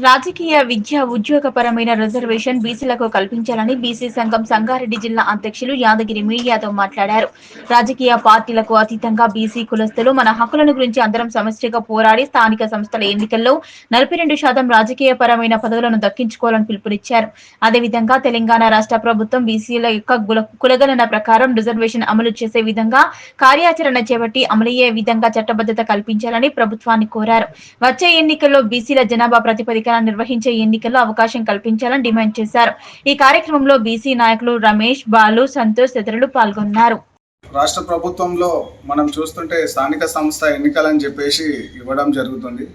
రాజకీయ, విద్య, ఉద్యోగపరమైన రిజర్వేషన్ బీసీలకు కల్పించాలని బీసీ సంఘం సంగారెడ్డి జిల్లా అధ్యక్షులు యాదగిరి మీడియాతో మాట్లాడారు. రాజకీయ పార్టీలకు అతీతంగా బీసీ కులస్తులు మన హక్కులను గురించి అందరం సమష్టిగా పోరాడి స్థానిక సంస్థల ఎన్నికల్లో 42% రాజకీయపరమైన పదవులను దక్కించుకోవాలని పిలుపునిచ్చారు. అదేవిధంగా తెలంగాణ రాష్ట్ర ప్రభుత్వం బీసీల యొక్క కులగణన ప్రకారం రిజర్వేషన్ అమలు చేసే విధంగా కార్యాచరణ చేపట్టి అమలయ్యే విధంగా చట్టబద్ధత కల్పించాలని ప్రభుత్వాన్ని కోరారు. వచ్చే ఎన్నికల్లో బీసీల జనాభా ప్రాతిపదికన నిర్వహించే ఎన్నికల్లో అవకాశం కల్పించాలని డిమాండ్ చేశారు. ఈ కార్యక్రమంలో బీసీ నాయకులు రమేష్, బాలు, సంతోష్ తదితరులు పాల్గొన్నారు. రాష్ట్ర ప్రభుత్వంలో మనం చూస్తుంటే స్థానిక సంస్థ ఎన్నికలని చెప్పేసి ఇవ్వడం జరుగుతుంది.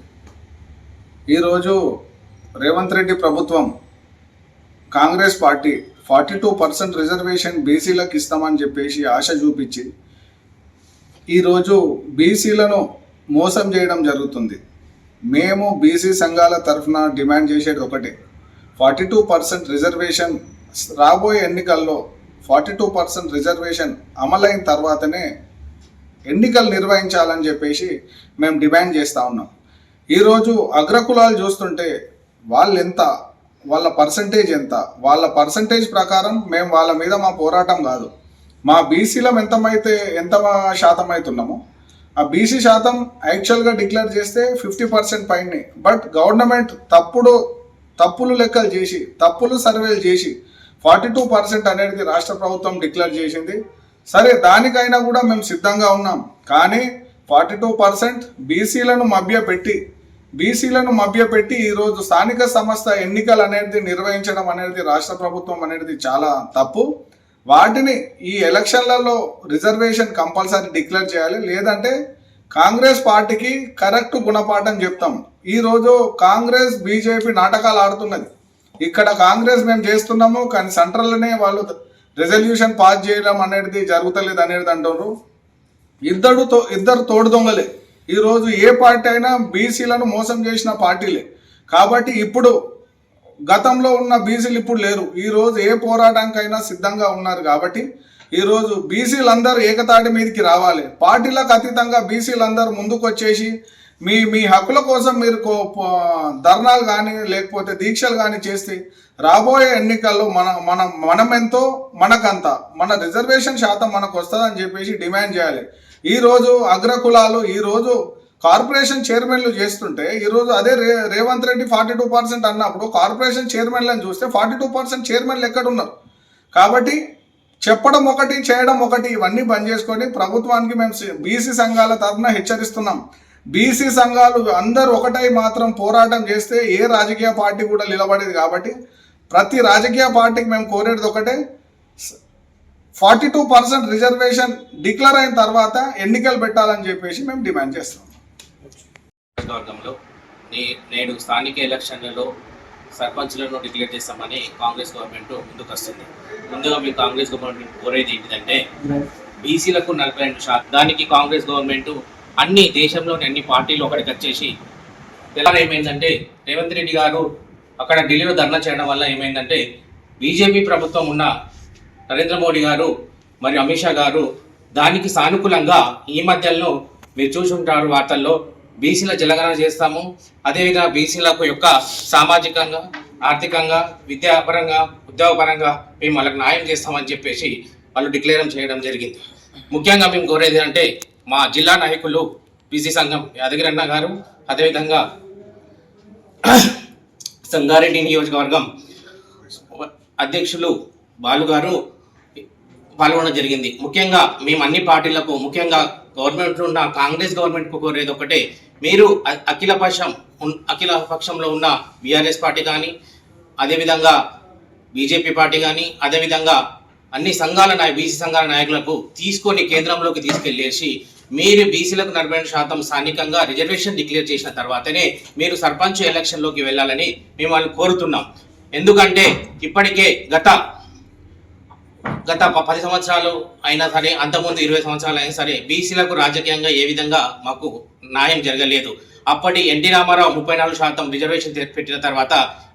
ఈరోజు రేవంత్ రెడ్డి ప్రభుత్వం కాంగ్రెస్ పార్టీ 42% రిజర్వేషన్ బీసీలకు ఇస్తామని చెప్పేసి ఆశ చూపించి ఈరోజు బీసీలను మోసం చేయడం జరుగుతుంది. మేము బీసీ సంఘాల తరఫున డిమాండ్ చేసేది ఒకటే, 42% రిజర్వేషన్ రాబోయే ఎన్నికల్లో 42% రిజర్వేషన్ అమలైన తర్వాతనే ఎన్నికలు నిర్వహించాలని చెప్పేసి మేము డిమాండ్ చేస్తూ ఉన్నాం. ఈరోజు అగ్రకులాలు చూస్తుంటే వాళ్ళు ఎంత, వాళ్ళ పర్సంటేజ్ ఎంత, వాళ్ళ పర్సంటేజ్ ప్రకారం మేము వాళ్ళ మీద మా పోరాటం కాదు. మా బీసీలం ఎంత శాతం అవుతున్నామో ఆ బీసీ శాతం యాక్చువల్గా డిక్లేర్ చేస్తే 50% పైనే. బట్ గవర్నమెంట్ తప్పులు లెక్కలు చేసి, తప్పులు సర్వేలు చేసి 42% అనేది రాష్ట్ర ప్రభుత్వం డిక్లేర్ చేసింది. సరే, దానికైనా కూడా మేము సిద్ధంగా ఉన్నాం. కానీ 42% బీసీలను మభ్యపెట్టి ఈరోజు స్థానిక సంస్థ ఎన్నికలు అనేది నిర్వహించడం అనేది రాష్ట్ర ప్రభుత్వం అనేది చాలా తప్పు. వాటిని ఈ ఎలక్షన్లలో రిజర్వేషన్ కంపల్సరీ డిక్లేర్ చేయాలి. లేదంటే కాంగ్రెస్ పార్టీకి కరెక్ట్ గుణపాఠం చెప్తాం. ఈరోజు కాంగ్రెస్ బీజేపీ నాటకాలు ఆడుతున్నది. ఇక్కడ కాంగ్రెస్ మేము చేస్తున్నాము, కానీ సెంట్రల్లోనే వాళ్ళు రెజల్యూషన్ పాస్ చేయడం అనేది జరుగుతలేదు అనేది అంటున్నారు. ఇద్దరు తోడు దొంగలే. ఈరోజు ఏ పార్టీ అయినా బీసీలను మోసం చేసిన పార్టీలే. కాబట్టి ఇప్పుడు గతంలో ఉన్న బీసీలు ఇప్పుడు లేరు. ఈరోజు ఏ పోరాటానికైనా సిద్ధంగా ఉన్నారు. కాబట్టి ఈరోజు బీసీలందరూ ఏకతాటి మీదకి రావాలి. పార్టీలకు అతీతంగా బీసీలందరూ ముందుకు వచ్చేసి మీ హక్కుల కోసం మీరు ధర్నాలు కానీ లేకపోతే దీక్షలు కానీ చేస్తే రాబోయే ఎన్నికల్లో మనమెంతో మనకంత, మన రిజర్వేషన్ శాతం మనకు వస్తుందని చెప్పేసి డిమాండ్ చేయాలి. ఈరోజు అగ్రకులాలు ఈరోజు కార్పొరేషన్ చైర్మన్లు చేస్తుంటే ఈరోజు అదే రేవంత్ రెడ్డి 42% అన్నప్పుడు కార్పొరేషన్ చైర్మన్లను చూస్తే 42% చైర్మన్లు ఎక్కడున్నారు? కాబట్టి చెప్పడం ఒకటి, చేయడం ఒకటి, ఇవన్నీ బంద్ చేసుకొని ప్రభుత్వానికి మేము బీసీ సంఘాల తరఫున హెచ్చరిస్తున్నాం. బీసీ సంఘాలు అందరూ ఒకటై మాత్రం పోరాటం చేస్తే ఏ రాజకీయ పార్టీ కూడా నిలబడేది. కాబట్టి ప్రతి రాజకీయ పార్టీకి మేము కోరేది ఒకటే, 42% రిజర్వేషన్ డిక్లేర్ అయిన తర్వాత ఎన్నికలు పెట్టాలని చెప్పేసి మేము డిమాండ్ చేస్తాం. నేడు స్థానిక ఎలక్షన్లలో సర్పంచ్లను డిక్లేర్ చేస్తామని కాంగ్రెస్ గవర్నమెంట్ ముందుకు వస్తుంది. ముందుగా మీ కాంగ్రెస్ గవర్నమెంట్ కోరేది ఏంటిదంటే బీసీలకు 42%. దానికి కాంగ్రెస్ గవర్నమెంట్ అన్ని దేశంలోని అన్ని పార్టీలు ఒకటికి వచ్చేసి తెలంగాణ ఏమైందంటే రేవంత్ రెడ్డి గారు అక్కడ ఢిల్లీలో ధర్నా చేయడం వల్ల ఏమైందంటే బీజేపీ ప్రభుత్వం ఉన్న నరేంద్ర మోడీ గారు మరియు అమిత్ షా గారు దానికి సానుకూలంగా ఈ మధ్యలో మీరు చూసి ఉంటారు వార్తల్లో బీసీల జలగణన చేస్తాము, అదేవిధంగా బీసీలకు యొక్క సామాజికంగా, ఆర్థికంగా, విద్యాపరంగా, ఉద్యోగపరంగా మేము వాళ్ళకి న్యాయం చేస్తామని చెప్పేసి వాళ్ళు డిక్లేర్ చేయడం జరిగింది. ముఖ్యంగా మేము కోరేది అంటే మా జిల్లా నాయకులు బీసీ సంఘం యాదగిరి అన్న గారు, అదేవిధంగా సంగారెడ్డి నియోజకవర్గం అధ్యక్షులు బాలు గారు పాల్గొనడం జరిగింది. ముఖ్యంగా మేము అన్ని పార్టీలకు, ముఖ్యంగా గవర్నమెంట్ ఉన్న కాంగ్రెస్ గవర్నమెంట్కు కోరేది ఒకటే, మీరు అఖిల పక్షంలో ఉన్న బీఆర్ఎస్ పార్టీ కానీ, అదేవిధంగా బీజేపీ పార్టీ కానీ, అదేవిధంగా అన్ని బీసీ సంఘాల నాయకులకు తీసుకొని కేంద్రంలోకి తీసుకెళ్లేసి మీరు బీసీలకు 40% స్థానికంగా రిజర్వేషన్ డిక్లేర్ చేసిన తర్వాతనే మీరు సర్పంచ్ ఎలక్షన్లోకి వెళ్ళాలని మేము వాళ్ళు కోరుతున్నాం. ఎందుకంటే ఇప్పటికే గత 10 సంవత్సరాలు అయినా సరే, అంతకుముందు 20 సంవత్సరాలు అయినా సరే బీసీలకు రాజకీయంగా ఏ విధంగా మాకు న్యాయం జరగలేదు. అప్పటి ఎన్టీ రామారావు 34% రిజర్వేషన్ పెట్టిన తర్వాత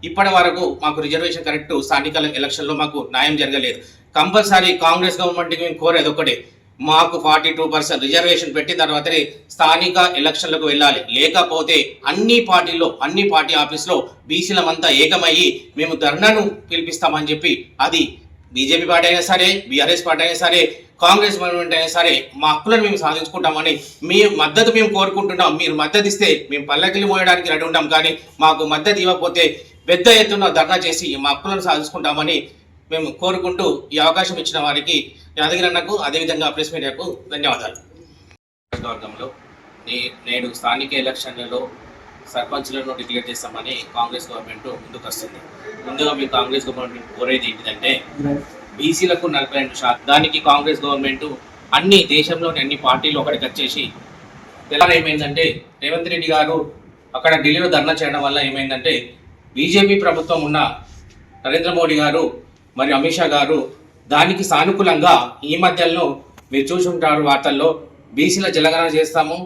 ఇప్పటి వరకు మాకు రిజర్వేషన్ కరెక్ట్ స్థానిక ఎలక్షన్లో మాకు న్యాయం జరగలేదు. కంపల్సరీ కాంగ్రెస్ గవర్నమెంట్కి మేము కోరేది ఒకటే, మాకు 42% రిజర్వేషన్ పెట్టిన తర్వాతనే స్థానిక ఎలక్షన్లకు వెళ్ళాలి. లేకపోతే అన్ని పార్టీ ఆఫీస్లో బీసీలమంతా ఏకమయ్యి మేము ధర్నాను పిలిపిస్తామని చెప్పి, అది బీజేపీ పార్టీ అయినా సరే, బీఆర్ఎస్ పార్టీ అయినా సరే, కాంగ్రెస్ గవర్నమెంట్ అయినా సరే, మా హక్కులను మేము సాధించుకుంటామని మీ మద్దతు మేము కోరుకుంటున్నాం. మీరు మద్దతు ఇస్తే మేము పల్లకిలు మోయడానికి రెడీ ఉంటాం, కానీ మాకు మద్దతు ఇవ్వకపోతే పెద్ద ఎత్తున ధర్నా చేసి మా హక్కులను సాధించుకుంటామని మేము కోరుకుంటూ ఈ అవకాశం ఇచ్చిన వారికి, యాదగిరి అన్నకు, అదేవిధంగా ప్రెస్ మీడియాకు ధన్యవాదాలు. వర్గంలో నేడు స్థానిక ఎలక్షన్లలో సర్పంచ్లను డిక్లేర్ చేస్తామని కాంగ్రెస్ గవర్నమెంట్ ముందుకు వస్తుంది. ముందుగా మీ కాంగ్రెస్ గవర్నమెంట్ కోరేది ఏంటిదంటే బీసీలకు 42%, దానికి కాంగ్రెస్ గవర్నమెంట్ అన్ని దేశంలోని అన్ని పార్టీలు ఒకటికి వచ్చేసి తెలంగాణ ఏమైందంటే రేవంత్ రెడ్డి గారు అక్కడ ఢిల్లీలో ధర్నా చేయడం వల్ల ఏమైందంటే బీజేపీ ప్రభుత్వం ఉన్న నరేంద్ర మోడీ గారు మరియు అమిత్ షా గారు దానికి సానుకూలంగా ఈ మధ్యలో మీరు చూసి ఉంటారు వార్తల్లో బీసీల జలగణన చేస్తాము.